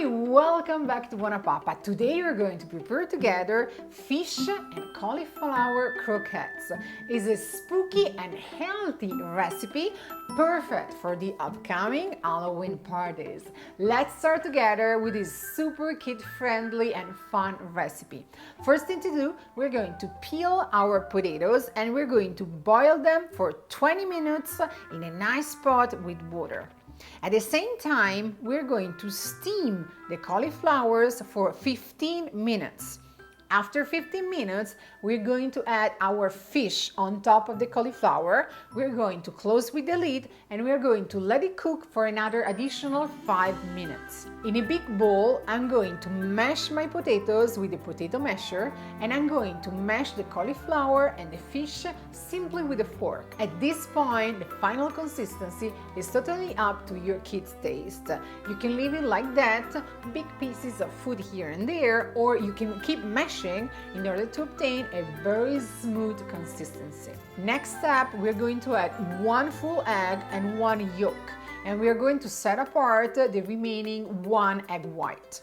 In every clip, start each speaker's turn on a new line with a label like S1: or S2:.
S1: Hi, welcome back to BuonaPappa. Today we're going to prepare together fish and cauliflower croquettes. It's a spooky and healthy recipe, perfect for the upcoming Halloween parties. Let's start together with this super kid-friendly and fun recipe. First thing to do, we're going to peel our potatoes and we're going to boil them for 20 minutes in a nice pot with water. At the same time, we're going to steam the cauliflowers for 15 minutes. After 15 minutes, we're going to add our fish on top of the cauliflower. We're going to close with the lid and we're going to let it cook for another additional 5 minutes. In a big bowl, I'm going to mash my potatoes with the potato masher and I'm going to mash the cauliflower and the fish simply with a fork. At this point, the final consistency is totally up to your kids' taste. You can leave it like that, big pieces of food here and there, or you can keep mashing in order to obtain a very smooth consistency. Next step, we're going to add 1 full egg and 1 yolk, and we're going to set apart the remaining 1 egg white.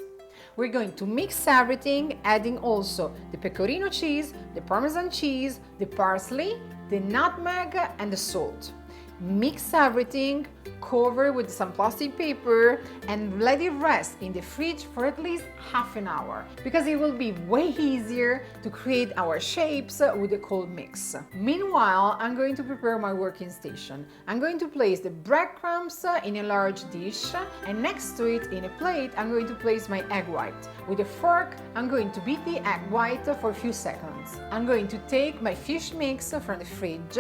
S1: We're going to mix everything, adding also the pecorino cheese, the Parmesan cheese, the parsley, the nutmeg, and the salt. Mix everything, cover with some plastic paper and let it rest in the fridge for at least half an hour because it will be way easier to create our shapes with the cold mix. Meanwhile, I'm going to prepare my working station. I'm going to place the breadcrumbs in a large dish and next to it in a plate I'm going to place my egg white. With a fork, I'm going to beat the egg white for a few seconds. I'm going to take my fish mix from the fridge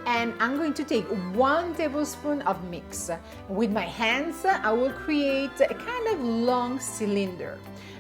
S1: and I'm going to take 1 tablespoon of mix. With my hands, I will create a kind of long cylinder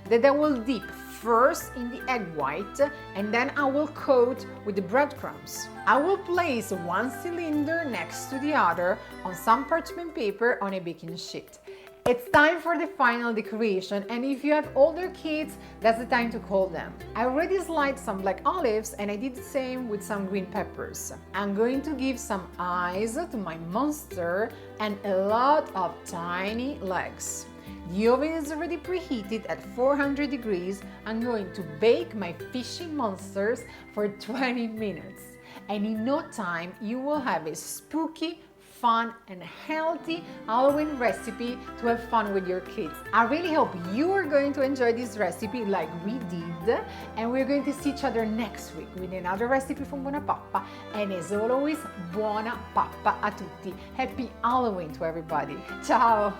S1: that I will dip first in the egg white and then I will coat with the breadcrumbs. I will place 1 cylinder next to the other on some parchment paper on a baking sheet. It's time for the final decoration, and if you have older kids, that's the time to call them. I already sliced some black olives and I did the same with some green peppers. I'm going to give some eyes to my monster and a lot of tiny legs. The oven is already preheated at 400 degrees. I'm going to bake my fishy monsters for 20 minutes. And in no time, you will have a spooky, fun and healthy Halloween recipe to have fun with your kids. I really hope you are going to enjoy this recipe like we did, and we're going to see each other next week with another recipe from BuonaPappa. And as always, buona pappa a tutti. Happy Halloween to everybody. Ciao!